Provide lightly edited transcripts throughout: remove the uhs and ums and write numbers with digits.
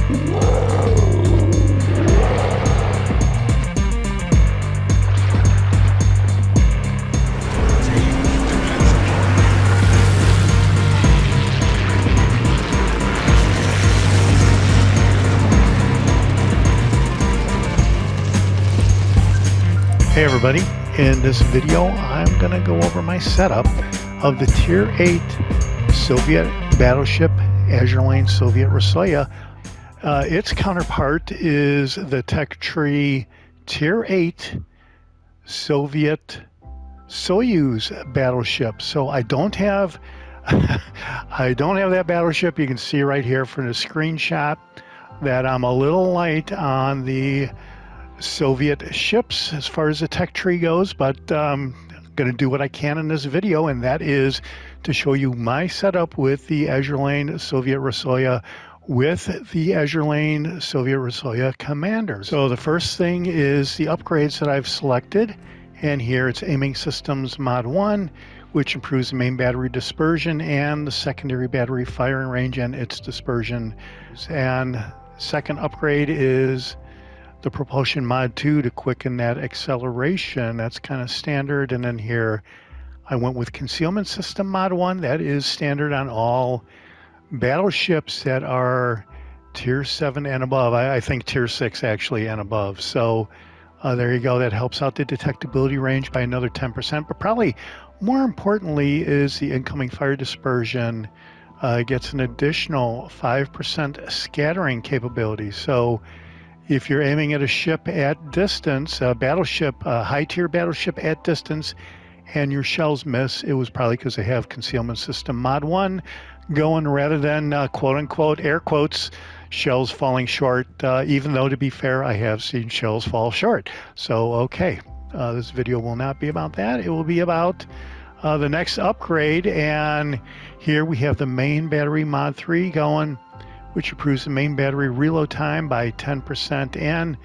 Hey everybody, in this video I'm going to go over my setup of the Tier 8 Soviet battleship Azur Lane Soviet Rossiya. Its counterpart is the tech tree Tier 8 Soviet Soyuz battleship. So I don't have that battleship. You can see right here from the screenshot that I'm a little light on the Soviet ships as far as the tech tree goes, but I'm going to do what I can in this video, and that is to show you my setup with the Azur Lane Soviet Rossiya with the Azur Lane Soviet Rossiya commander. So the first thing is the upgrades that I've selected, and here it's Aiming Systems Mod 1, which improves the main battery dispersion and the secondary battery firing range and its dispersion. And second upgrade is the Propulsion Mod 2 to quicken that acceleration. That's kind of standard. And then here I went with Concealment System Mod 1. That is standard on all battleships that are Tier 7 and above. I think Tier 6 actually and above. So there you go. That helps out the detectability range by another 10%. But probably more importantly is the incoming fire dispersion gets an additional 5% scattering capability. So if you're aiming at a ship at distance, a battleship, a high-tier battleship at distance, and your shells miss, it was probably because they have Concealment System Mod 1 going rather than quote-unquote, air quotes, shells falling short, even though, to be fair, I have seen shells fall short. So, okay, this video will not be about that. It will be about the next upgrade, and here we have the main battery Mod 3 going, which improves the main battery reload time by 10%, and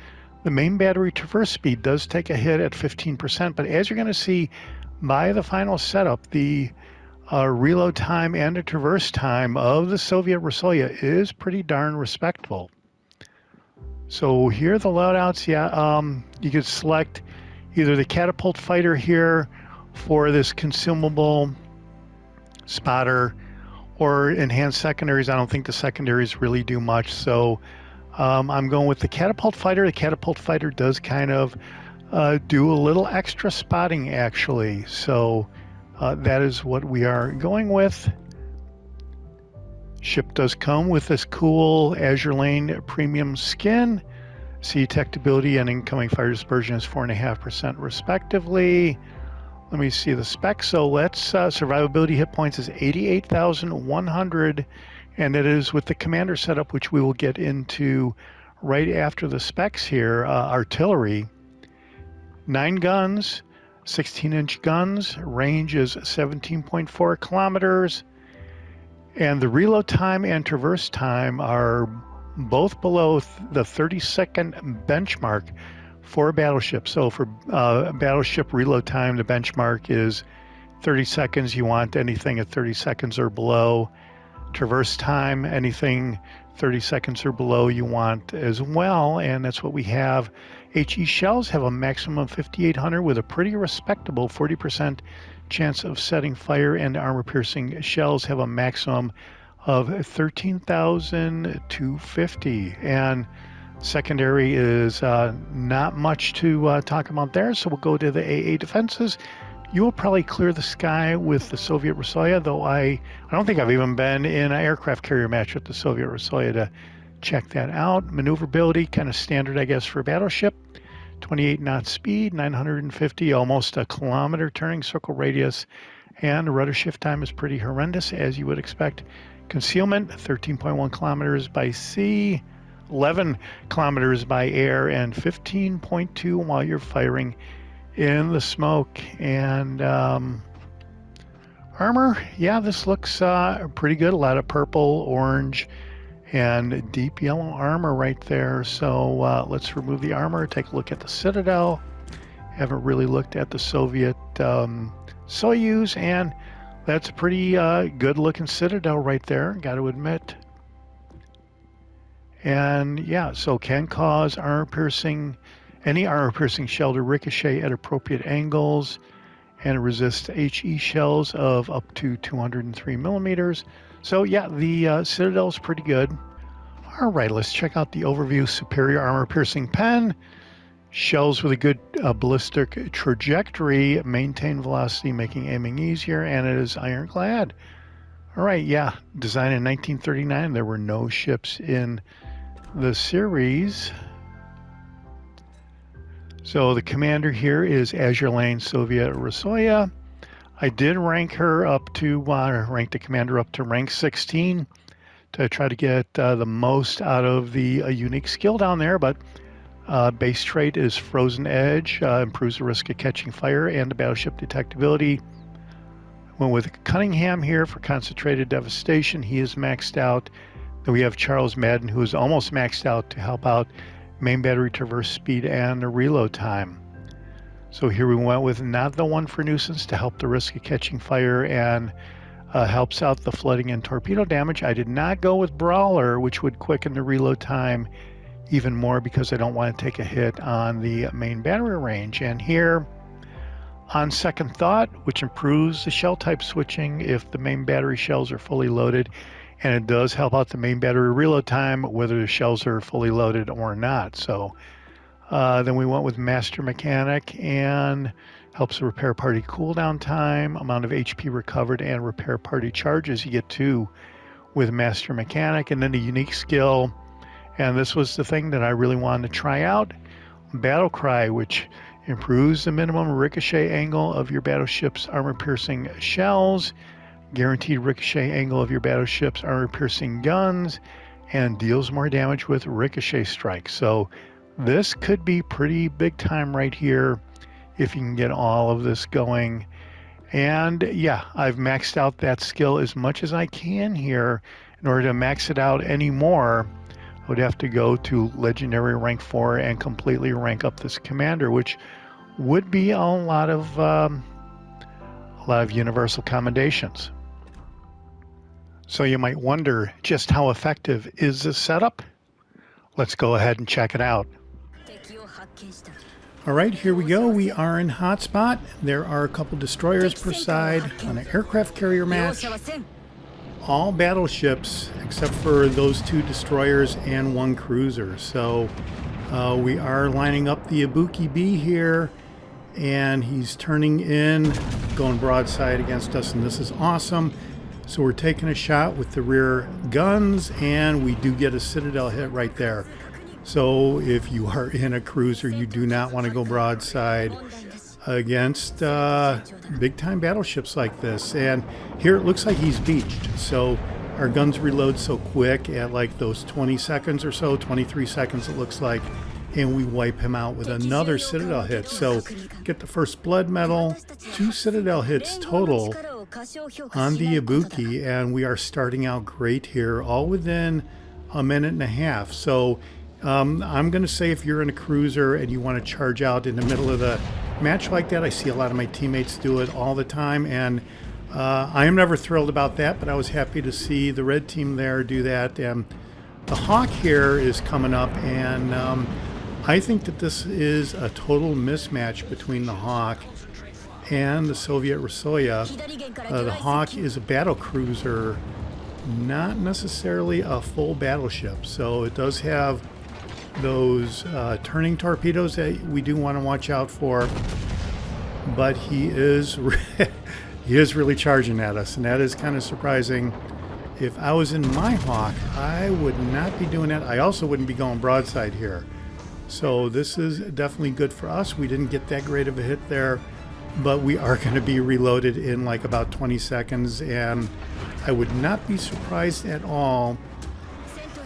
the main battery traverse speed does take a hit at 15%, but as you're going to see by the final setup, the reload time and the traverse time of the Soviet Rossiya is pretty darn respectable. So here are the loadouts. You could select either the catapult fighter here for this consumable spotter, or enhanced secondaries. I don't think the secondaries really do much, so I'm going with the catapult fighter. The catapult fighter does kind of do a little extra spotting, actually, so that is what we are going with. Ship does come with this cool Azur Lane premium skin. See, detectability and incoming fire dispersion is 4.5% respectively. Let me see the specs. So let's survivability hit points is 88,100, and it is with the commander setup, which we will get into right after the specs here. Artillery, 9 guns, 16-inch guns, range is 17.4 kilometers, and the reload time and traverse time are both below the 30-second benchmark for a battleship. So for battleship reload time, the benchmark is 30 seconds. You want anything at 30 seconds or below. Traverse time, anything 30 seconds or below you want as well, and that's what we have. HE shells have a maximum of 5,800 with a pretty respectable 40% chance of setting fire, and armor-piercing shells have a maximum of 13,250. And secondary is not much to talk about there, so we'll go to the AA defenses. You will probably clear the sky with the Soviet Rossiya, though I don't think I've even been in an aircraft carrier match with the Soviet Rossiya to check that out. Maneuverability, kind of standard, I guess, for a battleship. 28 knot speed, 950, almost a kilometer turning circle radius, and the rudder shift time is pretty horrendous, as you would expect. Concealment, 13.1 kilometers by sea, 11 kilometers by air, and 15.2 while you're firing in the smoke. And armor, yeah, this looks pretty good. A lot of purple, orange, and deep yellow armor right there. So let's remove the armor, take a look at the Citadel. Haven't really looked at the Soviet Soyuz, and that's a pretty good looking Citadel right there, got to admit. And yeah, so can cause any armor-piercing shell to ricochet at appropriate angles, and it resists HE shells of up to 203 millimeters. So yeah, the Citadel is pretty good. All right, let's check out the overview. Superior armor-piercing pen. Shells with a good ballistic trajectory, maintain velocity, making aiming easier, and it is ironclad. All right, yeah, designed in 1939. There were no ships in the series. So the commander here is Azur Lane Sov Rossiya. I did rank her up to, rank the commander up to rank 16 to try to get the most out of the unique skill down there, but base trait is Frozen Edge, improves the risk of catching fire and the battleship detectability. Went with Cunningham here for concentrated devastation. He is maxed out. Then we have Charles Madden, who is almost maxed out to help out main battery traverse speed and the reload time. So here we went with not the one for nuisance to help the risk of catching fire and helps out the flooding and torpedo damage. I did not go with Brawler, which would quicken the reload time even more because I don't want to take a hit on the main battery range. And here, on second thought, which improves the shell type switching if the main battery shells are fully loaded, and it does help out the main battery reload time whether the shells are fully loaded or not. So then we went with Master Mechanic, and helps the repair party cooldown time, amount of HP recovered, and repair party charges. You get 2 with Master Mechanic. And then the unique skill, and this was the thing that I really wanted to try out, Battle Cry, which improves the minimum ricochet angle of your battleship's armor-piercing shells, guaranteed ricochet angle of your battleship's armor-piercing guns, and deals more damage with ricochet strikes. So this could be pretty big time right here if you can get all of this going. And yeah, I've maxed out that skill as much as I can here. In order to max it out anymore, I would have to go to Legendary rank 4 and completely rank up this commander, which would be a lot of universal commendations. So you might wonder just how effective is this setup? Let's go ahead and check it out. All right, here we go. We are in hotspot. There are a couple destroyers per side on an aircraft carrier match. All battleships except for those 2 destroyers and 1 cruiser. So we are lining up the Ibuki B here, and he's turning in, going broadside against us, and this is awesome. So we're taking a shot with the rear guns, and we do get a Citadel hit right there. So if you are in a cruiser, you do not want to go broadside against big-time battleships like this. And here it looks like he's beached. So our guns reload so quick at like those 20 seconds or so, 23 seconds it looks like, and we wipe him out with another Citadel hit. So get the first blood medal, 2 Citadel hits total on the Ibuki, and we are starting out great here, all within a minute and a half. So I'm going to say if you're in a cruiser and you want to charge out in the middle of the match like that, I see a lot of my teammates do it all the time, and I am never thrilled about that, but I was happy to see the red team there do that. And the Hawke here is coming up, and I think that this is a total mismatch between the Hawke and the Soviet Rossiya. The Hawke is a battle cruiser, not necessarily a full battleship, so it does have those turning torpedoes that we do want to watch out for, but he is really charging at us, and that is kind of surprising. If I was in my Hawke, I would not be doing that. I also wouldn't be going broadside here. So this is definitely good for us. We didn't get that great of a hit there, but we are going to be reloaded in like about 20 seconds, and I would not be surprised at all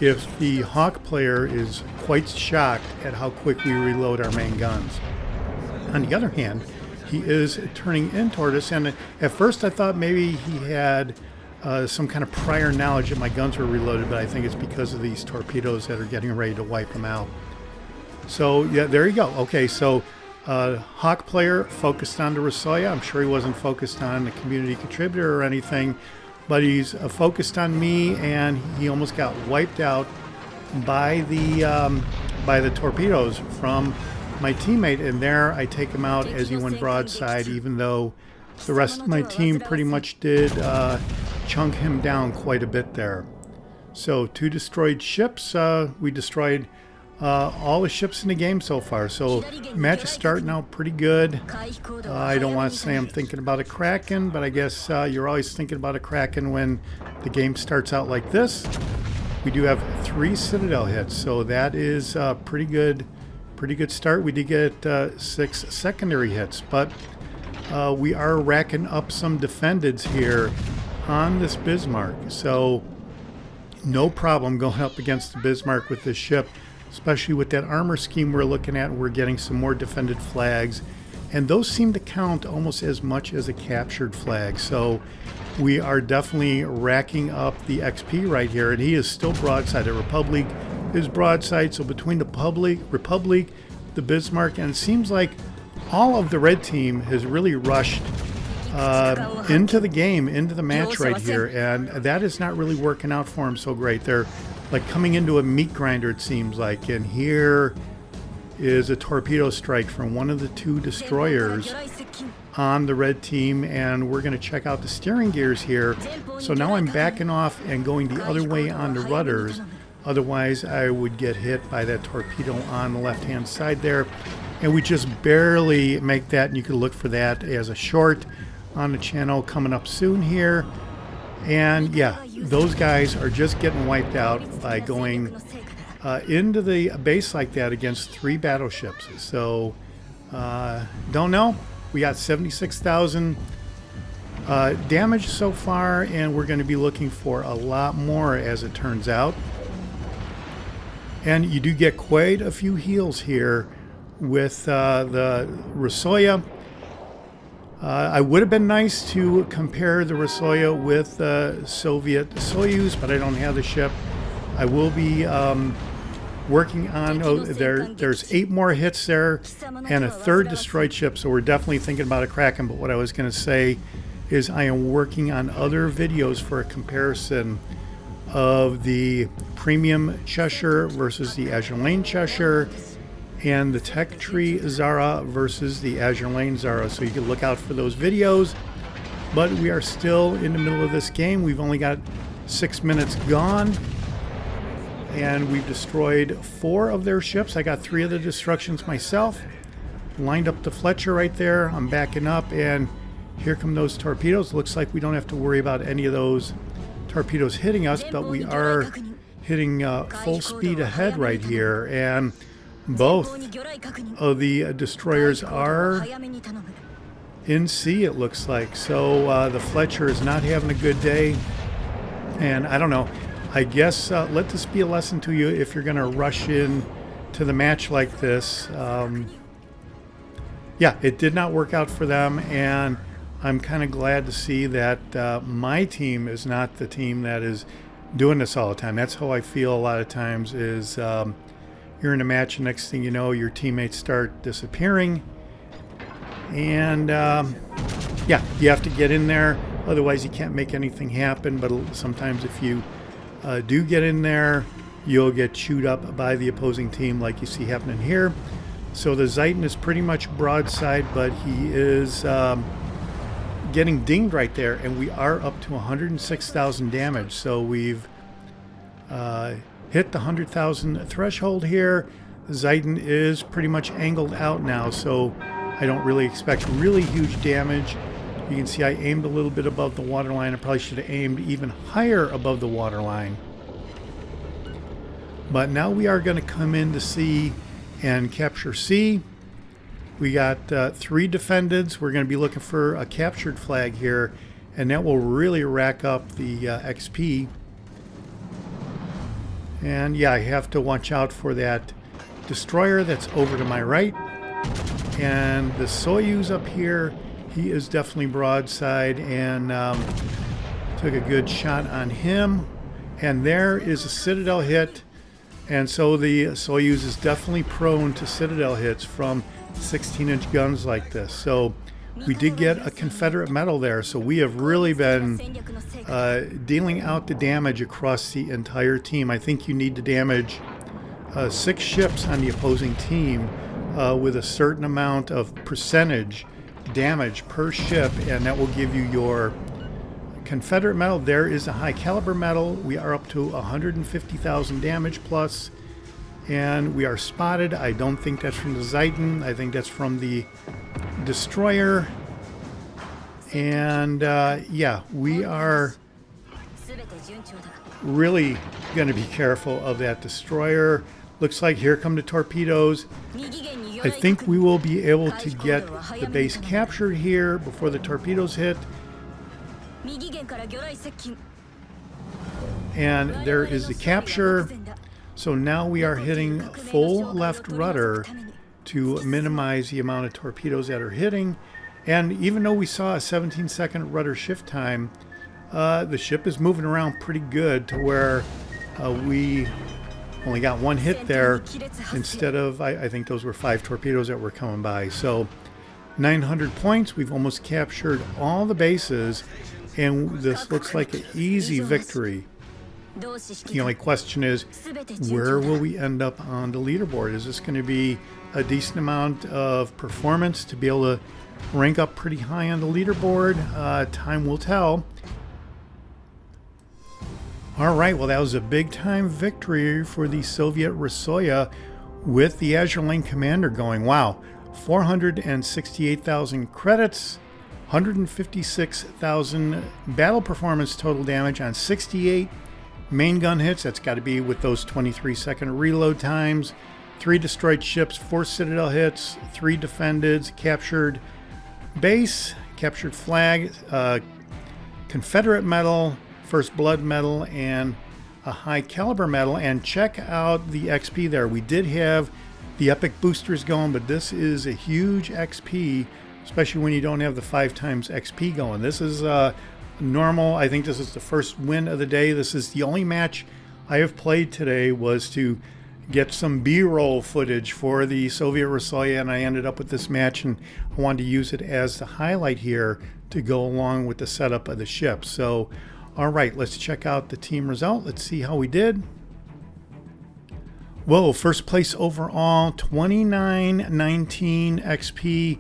if the Hawke player is quite shocked at how quick we reload our main guns. On the other hand, he is turning in toward us, and at first I thought maybe he had some kind of prior knowledge that my guns were reloaded, but I think it's because of these torpedoes that are getting ready to wipe him out. So yeah, there you go. Okay, so Hawke player focused on the Rossiya. I'm sure he wasn't focused on the community contributor or anything, but he's focused on me, and he almost got wiped out by the torpedoes from my teammate, and there I take him out as he went broadside, even though the rest of my team pretty much did chunk him down quite a bit there. So 2 destroyed ships. We destroyed all the ships in the game so far. So match is starting out pretty good. I don't want to say I'm thinking about a Kraken, but I guess you're always thinking about a Kraken when the game starts out like this. We do have 3 Citadel hits, so that is pretty good start. We did get 6 secondary hits, but we are racking up some defendeds here on this Bismarck. So no problem going up against the Bismarck with this ship, especially with that armor scheme we're looking at. We're getting some more defended flags, and those seem to count almost as much as a captured flag. So we are definitely racking up the XP right here, and he is still broadside. The Republique is broadside, so between the Republique, the Bismarck, and it seems like all of the red team has really rushed into the game, into the match right here, and that is not really working out for them so great. They're like coming into a meat grinder, it seems like, and here is a torpedo strike from one of the 2 destroyers on the red team, and we're going to check out the steering gears here. So now I'm backing off and going the other way on the rudders, otherwise I would get hit by that torpedo on the left hand side there, and we just barely make that, and you can look for that as a short on the channel coming up soon here. And yeah, those guys are just getting wiped out by going into the base like that against 3 battleships. So don't know. We got 76,000 damage so far, and we're going to be looking for a lot more as it turns out. And you do get quite a few heals here with the Rossiya. I would have been nice to compare the Rossiya with Soviet Soyuz, but I don't have the ship. I will be working on, there's 8 more hits there and a 3rd destroyed ship, so we're definitely thinking about a Kraken. But what I was going to say is I am working on other videos for a comparison of the premium Cheshire versus the Azur Lane Cheshire, and the Tech Tree Zara versus the Azur Lane Zara. So you can look out for those videos. But we are still in the middle of this game. We've only got 6 minutes gone, and we've destroyed 4 of their ships. I got 3 of the destructions myself. Lined up the Fletcher right there. I'm backing up, and here come those torpedoes. Looks like we don't have to worry about any of those torpedoes hitting us, but we are hitting full speed ahead right here, and both of the destroyers are in sea, it looks like. So the Fletcher is not having a good day, and I don't know, I guess let this be a lesson to you if you're going to rush in to the match like this. Yeah, it did not work out for them, and I'm kind of glad to see that my team is not the team that is doing this all the time. That's how I feel a lot of times, is you're in a match, and next thing you know, your teammates start disappearing. And yeah, you have to get in there, otherwise you can't make anything happen. But sometimes if you do get in there, you'll get chewed up by the opposing team, like you see happening here. So the Zeiton is pretty much broadside, but he is getting dinged right there, and we are up to 106,000 damage. So we've hit the 100,000 threshold here. The Zeiton is pretty much angled out now, so I don't really expect really huge damage. You can see I aimed a little bit above the waterline. I probably should have aimed even higher above the waterline. But now we are going to come in to sea and capture C. We got 3 defendeds. We're going to be looking for a captured flag here, and that will really rack up the XP. And yeah, I have to watch out for that destroyer that's over to my right. And the Soyuz up here, he is definitely broadside, and took a good shot on him. And there is a Citadel hit. And so the Soyuz is definitely prone to Citadel hits from 16-inch guns like this. So We did get a Confederate Medal there, so we have really been dealing out the damage across the entire team. I think you need to damage 6 ships on the opposing team with a certain amount of percentage damage per ship, and that will give you your Confederate Medal. There is a high caliber medal. We are up to 150,000 damage plus, and we are spotted. I don't think that's from the Zeiten. I think that's from the destroyer. And yeah, we are really going to be careful of that destroyer. Looks like here come the torpedoes. I think we will be able to get the base captured here before the torpedoes hit. And there is the capture. So now we are hitting full left rudder to minimize the amount of torpedoes that are hitting. And even though we saw a 17-second rudder shift time, the ship is moving around pretty good to where we only got 1 hit there instead of, I think those were 5 torpedoes that were coming by. So 900 points. We've almost captured all the bases, and this looks like an easy victory. The only question is, where will we end up on the leaderboard? Is this going to be a decent amount of performance to be able to rank up pretty high on the leaderboard? Time will tell. All right, well, that was a big-time victory for the Soviet Rossiya with the Azur Lane Commander going. Wow, 468,000 credits, 156,000 battle performance total damage on 68 main gun hits. That's got to be with those 23-second reload times. 3 destroyed ships, 4 citadel hits, 3 defended, captured base, captured flag, Confederate Medal, First Blood Medal, and a high caliber medal. And check out the XP there. We did have the epic boosters going, but this is a huge XP, especially when you don't have the 5 times XP going. This is normal. I think this is the first win of the day. This is the only match I have played today was to get some B-roll footage for the Soviet Rossiya, and I ended up with this match, and I wanted to use it as the highlight here to go along with the setup of the ship. So all right, let's check out the team result. Let's see how we did. Whoa, first place overall, 2919 XP.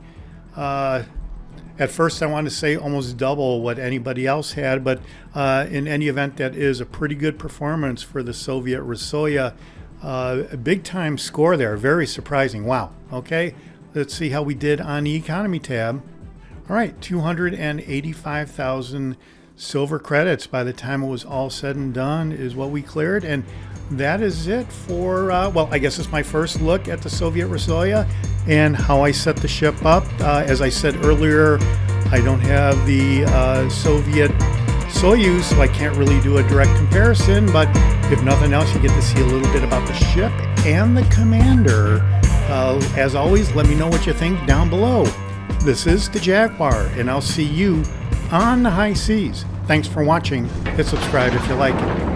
At first I wanted to say almost double what anybody else had, but in any event, that is a pretty good performance for the Soviet Rossiya. A big time score there, very surprising. Wow, okay, let's see how we did on the economy tab. All right, 285,000 silver credits by the time it was all said and done is what we cleared. And that is it for, well, I guess it's my first look at the Soviet Rossiya and how I set the ship up. As I said earlier, I don't have the Soviet Soyuz, so I can't really do a direct comparison, but if nothing else, you get to see a little bit about the ship and the commander. As always, let me know what you think down below. This is the Jaguar, and I'll see you on the high seas. Thanks for watching. Hit subscribe if you like it.